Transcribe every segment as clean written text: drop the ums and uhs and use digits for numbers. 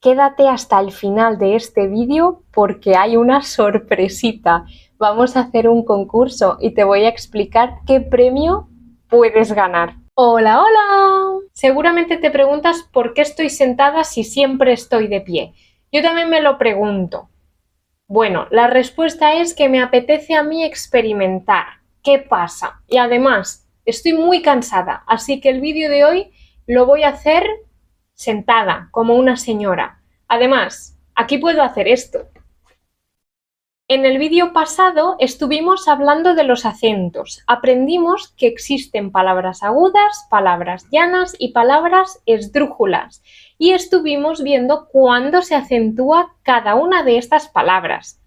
quédate hasta el final de este vídeo porque hay una sorpresita. Vamos a hacer un concurso y te voy a explicar qué premio puedes ganar. ¡Hola, hola! Seguramente te preguntas por qué estoy sentada si siempre estoy de pie. Yo también me lo pregunto. Bueno, la respuesta es que me apetece a mí experimentar qué pasa. Y además, estoy muy cansada, así que el vídeo de hoy lo voy a hacer sentada, como una señora. Además, aquí puedo hacer esto. En el vídeo pasado estuvimos hablando de los acentos. Aprendimos que existen palabras agudas, palabras llanas y palabras esdrújulas. Y estuvimos viendo cuándo se acentúa cada una de estas palabras.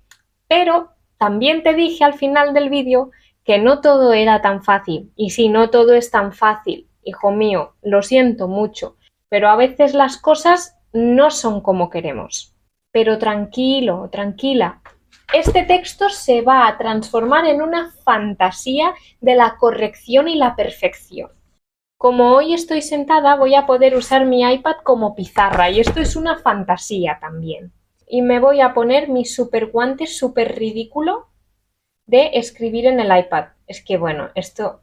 Pero también te dije al final del vídeo que no todo era tan fácil. Y si no todo es tan fácil, hijo mío, lo siento mucho, pero a veces las cosas no son como queremos. Pero tranquilo, tranquila. Este texto se va a transformar en una fantasía de la corrección y la perfección. Como hoy estoy sentada, voy a poder usar mi iPad como pizarra y esto es una fantasía también. Y me voy a poner mi super guante súper ridículo de escribir en el iPad. Es que bueno, esto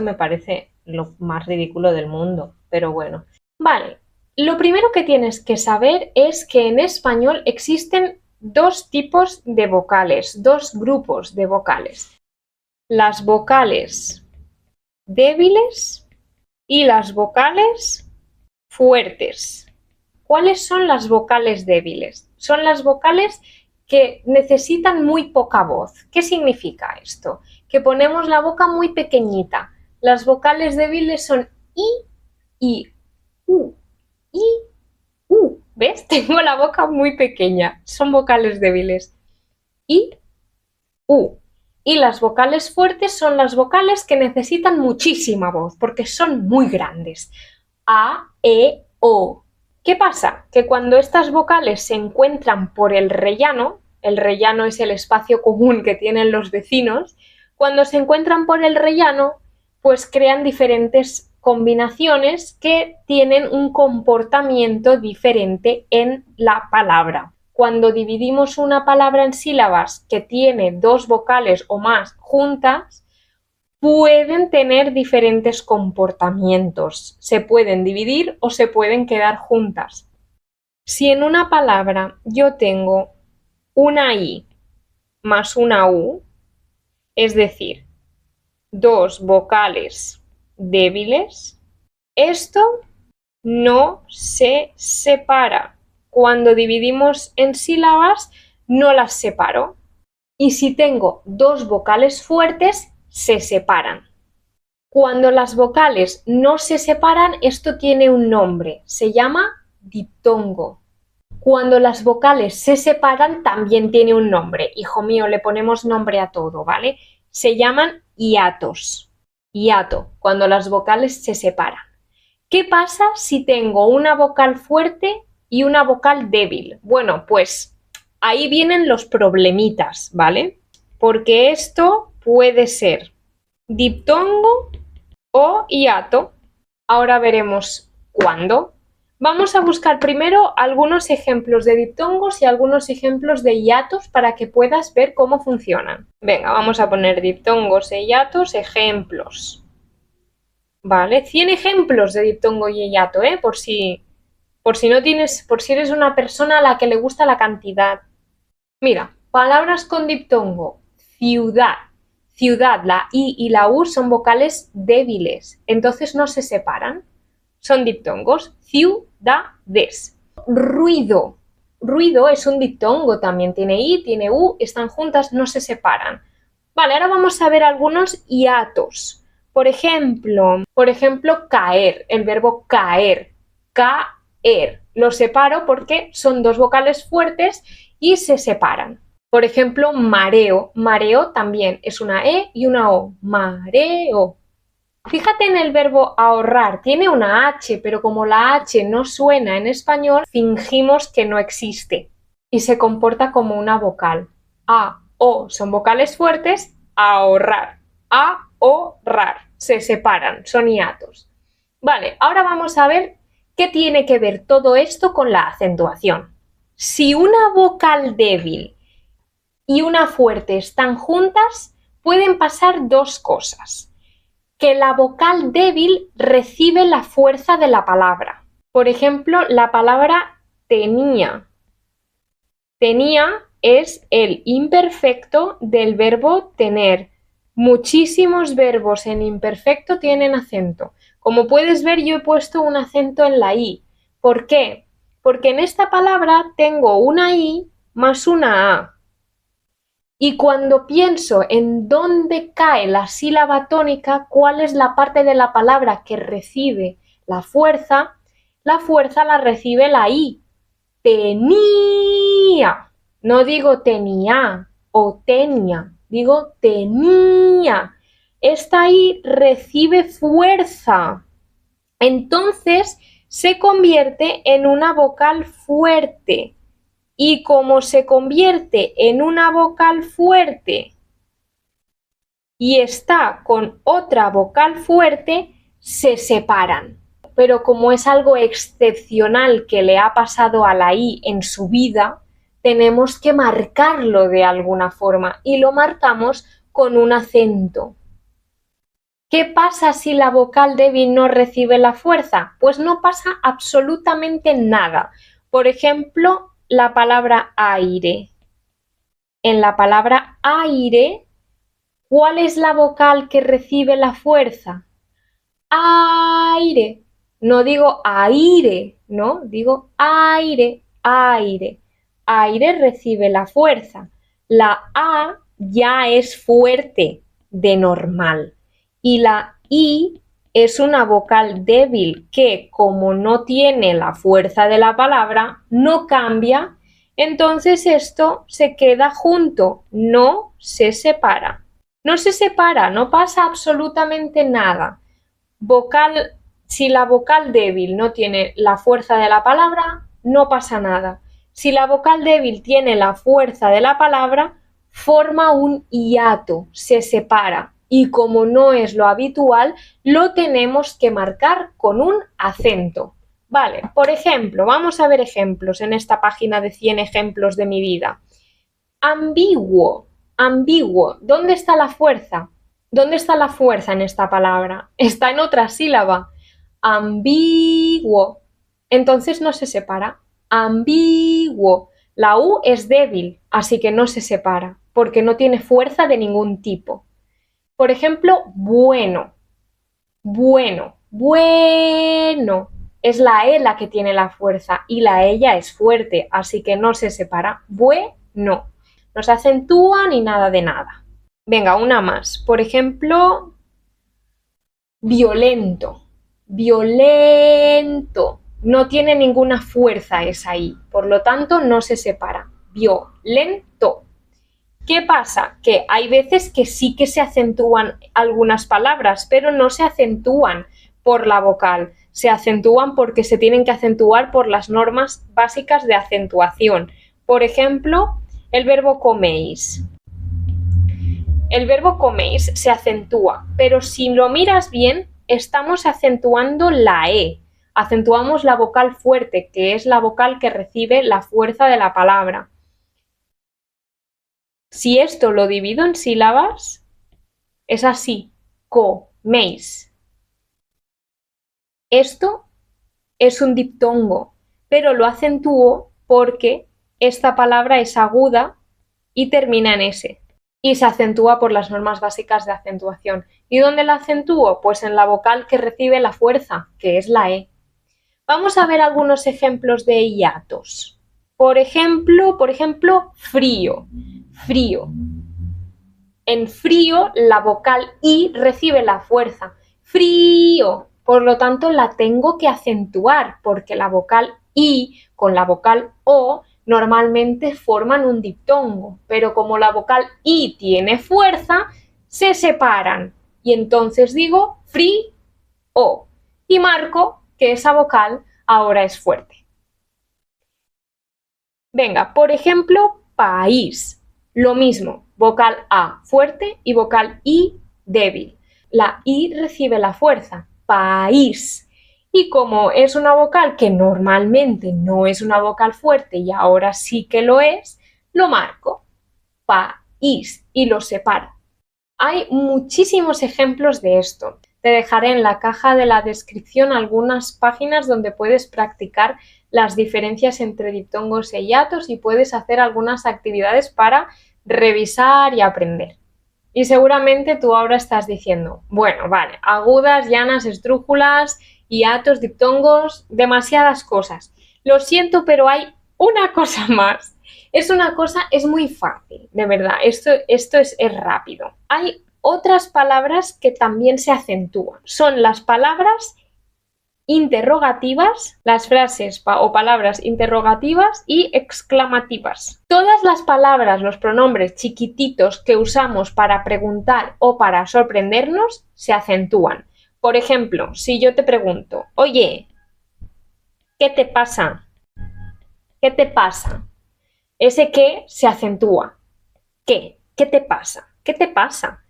me parece lo más ridículo del mundo, pero bueno. Vale, lo primero que tienes que saber es que en español existen dos tipos de vocales, dos grupos de vocales. Las vocales débiles y las vocales fuertes. ¿Cuáles son las vocales débiles? Son las vocales que necesitan muy poca voz. ¿Qué significa esto? Que ponemos la boca muy pequeñita. Las vocales débiles son I, U, I, U. ¿Ves? Tengo la boca muy pequeña. Son vocales débiles. I, U. Y las vocales fuertes son las vocales que necesitan muchísima voz porque son muy grandes. A, E, O. ¿Qué pasa? Que cuando estas vocales se encuentran por el rellano es el espacio común que tienen los vecinos, cuando se encuentran por el rellano, pues crean diferentes combinaciones que tienen un comportamiento diferente en la palabra. Cuando dividimos una palabra en sílabas que tiene dos vocales o más juntas, pueden tener diferentes comportamientos. Se pueden dividir o se pueden quedar juntas. Si en una palabra yo tengo una I más una U, es decir, dos vocales débiles, esto no se separa. Cuando dividimos en sílabas, no las separo. Y si tengo dos vocales fuertes, se separan. Cuando las vocales no se separan, esto tiene un nombre, se llama diptongo. Cuando las vocales se separan, también tiene un nombre. Hijo mío, le ponemos nombre a todo, ¿vale? Se llaman hiatos. Hiato, cuando las vocales se separan. ¿Qué pasa si tengo una vocal fuerte y una vocal débil? Bueno, pues ahí vienen los problemitas, ¿vale? Porque esto puede ser diptongo o hiato. Ahora veremos cuándo. Vamos a buscar primero algunos ejemplos de diptongos y algunos ejemplos de hiatos para que puedas ver cómo funcionan. Venga, vamos a poner diptongos e hiatos, ejemplos. Vale, 100 ejemplos de diptongo y hiato, por si eres una persona a la que le gusta la cantidad. Mira, palabras con diptongo. Ciudad. Ciudad, la I y la U son vocales débiles, entonces no se separan. Son diptongos. Ciudades. Ruido. Ruido es un diptongo, también tiene I, tiene U, están juntas, no se separan. Vale, ahora vamos a ver algunos hiatos. Por ejemplo, caer, el verbo caer. Caer. Lo separo porque son dos vocales fuertes y se separan. Por ejemplo, mareo. Mareo también es una E y una O. Mareo. Fíjate en el verbo ahorrar. Tiene una H, pero como la H no suena en español, fingimos que no existe y se comporta como una vocal. A, O son vocales fuertes. Ahorrar. Ahorrar. Se separan, son hiatos. Vale, ahora vamos a ver qué tiene que ver todo esto con la acentuación. Si una vocal débil y una fuerte están juntas, pueden pasar dos cosas. Que la vocal débil recibe la fuerza de la palabra. Por ejemplo, la palabra tenía. Tenía es el imperfecto del verbo tener. Muchísimos verbos en imperfecto tienen acento. Como puedes ver, yo he puesto un acento en la i. ¿Por qué? Porque en esta palabra tengo una i más una a. Y cuando pienso en dónde cae la sílaba tónica, cuál es la parte de la palabra que recibe la fuerza la recibe la i. Tenía. No digo tenía o tenía, digo tenía. Esta i recibe fuerza. Entonces se convierte en una vocal fuerte. Y como se convierte en una vocal fuerte y está con otra vocal fuerte, se separan. Pero como es algo excepcional que le ha pasado a la i en su vida, tenemos que marcarlo de alguna forma y lo marcamos con un acento. ¿Qué pasa si la vocal débil no recibe la fuerza? Pues no pasa absolutamente nada. Por ejemplo, la palabra aire. En la palabra aire, ¿cuál es la vocal que recibe la fuerza? Aire. No digo aire, ¿no? Digo aire, aire. Aire recibe la fuerza. La a ya es fuerte de normal. Y la i es una vocal débil que, como no tiene la fuerza de la palabra, no cambia, entonces esto se queda junto, no se separa. No se separa, no pasa absolutamente nada. Si la vocal débil no tiene la fuerza de la palabra, no pasa nada. Si la vocal débil tiene la fuerza de la palabra, forma un hiato, se separa. Y como no es lo habitual, lo tenemos que marcar con un acento. Vale, por ejemplo, vamos a ver ejemplos en esta página de 100 ejemplos de mi vida. Ambiguo, ambiguo. ¿Dónde está la fuerza? ¿Dónde está la fuerza en esta palabra? Está en otra sílaba. Ambiguo. Entonces no se separa. Ambiguo. La U es débil, así que no se separa, porque no tiene fuerza de ningún tipo. Por ejemplo, bueno. Bueno. Bueno. Es la E la que tiene la fuerza y la E ya es fuerte, así que no se separa. Bueno. No se acentúa ni nada de nada. Venga, una más. Por ejemplo, violento. Violento. No tiene ninguna fuerza esa I, por lo tanto no se separa. Violento. ¿Qué pasa? Que hay veces que sí que se acentúan algunas palabras, pero no se acentúan por la vocal. Se acentúan porque se tienen que acentuar por las normas básicas de acentuación. Por ejemplo, el verbo coméis. El verbo coméis se acentúa, pero si lo miras bien, estamos acentuando la E. Acentuamos la vocal fuerte, que es la vocal que recibe la fuerza de la palabra. Si esto lo divido en sílabas, es así, coméis. Esto es un diptongo, pero lo acentúo porque esta palabra es aguda y termina en S. Y se acentúa por las normas básicas de acentuación. ¿Y dónde la acentúo? Pues en la vocal que recibe la fuerza, que es la E. Vamos a ver algunos ejemplos de hiatos. Por ejemplo, frío. Frío. En frío, la vocal I recibe la fuerza. Frío. Por lo tanto, la tengo que acentuar, porque la vocal I con la vocal O normalmente forman un diptongo, pero como la vocal I tiene fuerza, se separan. Y entonces digo frío y marco que esa vocal ahora es fuerte. Venga, por ejemplo, país. Lo mismo, vocal A fuerte y vocal I débil. La I recibe la fuerza, país. Y como es una vocal que normalmente no es una vocal fuerte y ahora sí que lo es, lo marco, país, y lo separo. Hay muchísimos ejemplos de esto. Te dejaré en la caja de la descripción algunas páginas donde puedes practicar las diferencias entre diptongos e hiatos y puedes hacer algunas actividades para revisar y aprender. Y seguramente tú ahora estás diciendo, bueno, vale, agudas, llanas, esdrújulas, hiatos, diptongos, demasiadas cosas. Lo siento, pero hay una cosa más. Es muy fácil, de verdad, esto es rápido. Hay otras palabras que también se acentúan. Son las palabras interrogativas, las frases o palabras interrogativas y exclamativas. Todas las palabras, los pronombres chiquititos que usamos para preguntar o para sorprendernos se acentúan. Por ejemplo, si yo te pregunto, oye, ¿qué te pasa? ¿Qué te pasa? Ese qué se acentúa. ¿Qué? ¿Qué te pasa? ¿Qué te pasa?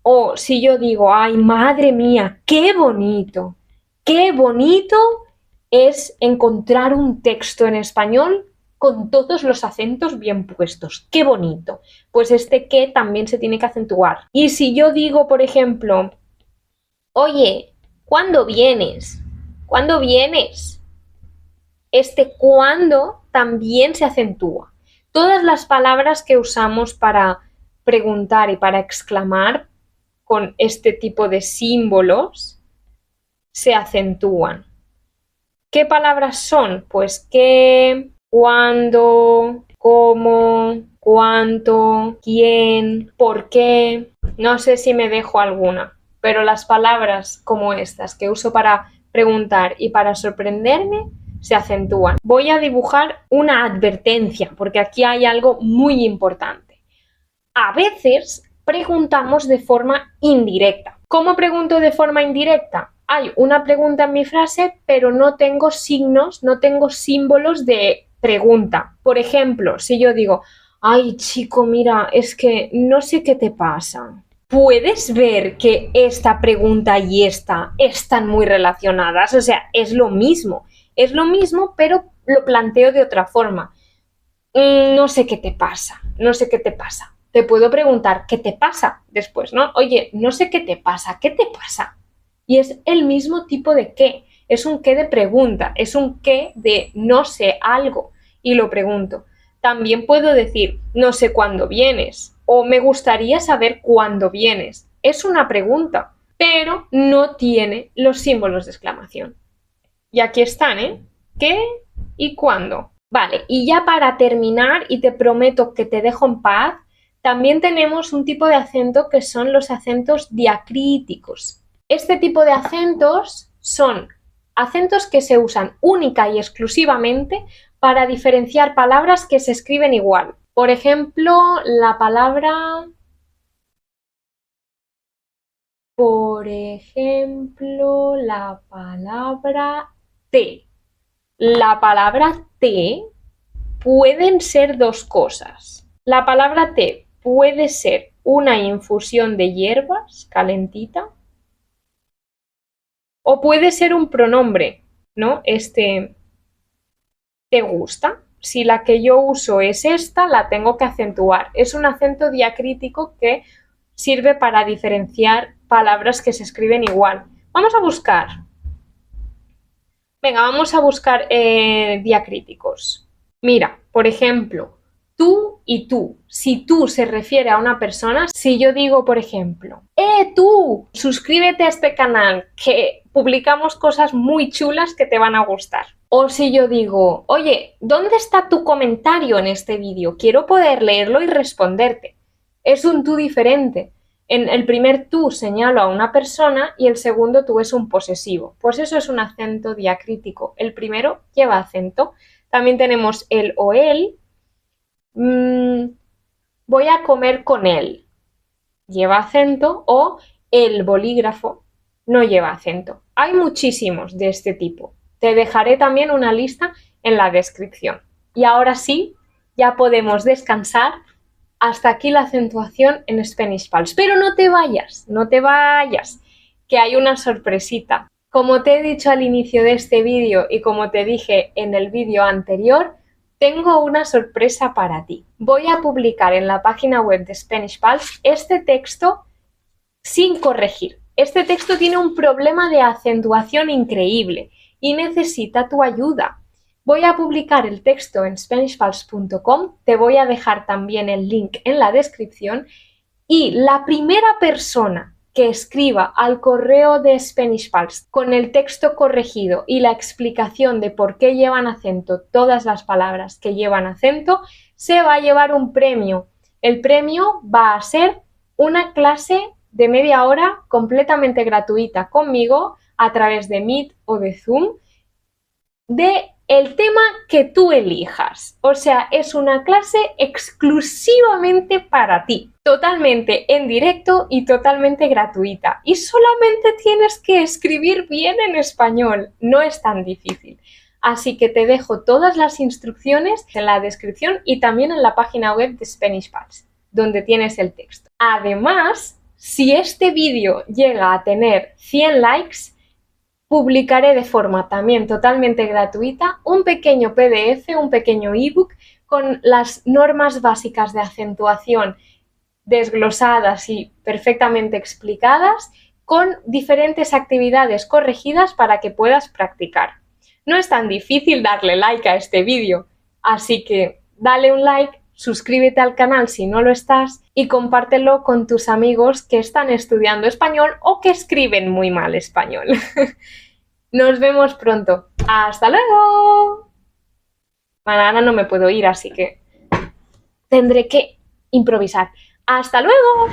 O si yo digo, ay, madre mía, qué bonito. Qué bonito es encontrar un texto en español con todos los acentos bien puestos. Qué bonito. Pues este qué también se tiene que acentuar. Y si yo digo, por ejemplo, oye, ¿cuándo vienes? ¿Cuándo vienes? Este cuándo también se acentúa. Todas las palabras que usamos para preguntar y para exclamar con este tipo de símbolos se acentúan. ¿Qué palabras son? Pues qué, cuándo, cómo, cuánto, quién, por qué. No sé si me dejo alguna, pero las palabras como estas que uso para preguntar y para sorprenderme se acentúan. Voy a dibujar una advertencia porque aquí hay algo muy importante. A veces preguntamos de forma indirecta. ¿Cómo pregunto de forma indirecta? Hay una pregunta en mi frase, pero no tengo signos, no tengo símbolos de pregunta. Por ejemplo, si yo digo, ay chico, mira, es que no sé qué te pasa. Puedes ver que esta pregunta y esta están muy relacionadas, o sea, es lo mismo, pero lo planteo de otra forma. No sé qué te pasa, no sé qué te pasa. Te puedo preguntar, ¿qué te pasa? Después, ¿no? Oye, no sé qué te pasa, ¿qué te pasa? Y es el mismo tipo de qué. Es un qué de pregunta, es un qué de no sé algo y lo pregunto. También puedo decir, no sé cuándo vienes o me gustaría saber cuándo vienes. Es una pregunta, pero no tiene los símbolos de exclamación. Y aquí están, ¿eh? ¿Qué y cuándo? Vale, y ya para terminar, y te prometo que te dejo en paz, también tenemos un tipo de acento que son los acentos diacríticos. Este tipo de acentos son acentos que se usan única y exclusivamente para diferenciar palabras que se escriben igual. Por ejemplo, la palabra té. La palabra té pueden ser dos cosas. La palabra té puede ser una infusión de hierbas calentita o puede ser un pronombre, ¿no? ¿te gusta? Si la que yo uso es esta, la tengo que acentuar. Es un acento diacrítico que sirve para diferenciar palabras que se escriben igual. Vamos a buscar. Venga, vamos a buscar diacríticos. Mira, por ejemplo, tú y tú. Si tú se refiere a una persona, si yo digo, por ejemplo, tú! Suscríbete a este canal, que publicamos cosas muy chulas que te van a gustar. O si yo digo, oye, ¿dónde está tu comentario en este vídeo? Quiero poder leerlo y responderte. Es un tú diferente. En el primer tú señalo a una persona y el segundo tú es un posesivo. Pues eso es un acento diacrítico. El primero lleva acento. También tenemos el o él. Voy a comer con él. Lleva acento. O el bolígrafo no lleva acento. Hay muchísimos de este tipo. Te dejaré también una lista en la descripción. Y ahora sí, ya podemos descansar. Hasta aquí la acentuación en Spanish Pulse. Pero no te vayas, que hay una sorpresita. Como te he dicho al inicio de este vídeo y como te dije en el vídeo anterior, tengo una sorpresa para ti. Voy a publicar en la página web de Spanish Pulse este texto sin corregir. Este texto tiene un problema de acentuación increíble y necesita tu ayuda. Voy a publicar el texto en SpanishPulse.com, te voy a dejar también el link en la descripción y la primera persona que escriba al correo de Spanish Pulse con el texto corregido y la explicación de por qué llevan acento todas las palabras que llevan acento, se va a llevar un premio. El premio va a ser una clase de media hora completamente gratuita conmigo a través de Meet o de Zoom de el tema que tú elijas. O sea, es una clase exclusivamente para ti, totalmente en directo y totalmente gratuita. Y solamente tienes que escribir bien en español, no es tan difícil. Así que te dejo todas las instrucciones en la descripción y también en la página web de Spanish Pulse, donde tienes el texto. Además, si este vídeo llega a tener 100 likes, publicaré de forma también totalmente gratuita un pequeño PDF, un pequeño ebook con las normas básicas de acentuación desglosadas y perfectamente explicadas, con diferentes actividades corregidas para que puedas practicar. No es tan difícil darle like a este vídeo, así que dale un like, suscríbete al canal si no lo estás y compártelo con tus amigos que están estudiando español o que escriben muy mal español. Nos vemos pronto. ¡Hasta luego! Bueno, ahora no me puedo ir, así que tendré que improvisar. ¡Hasta luego!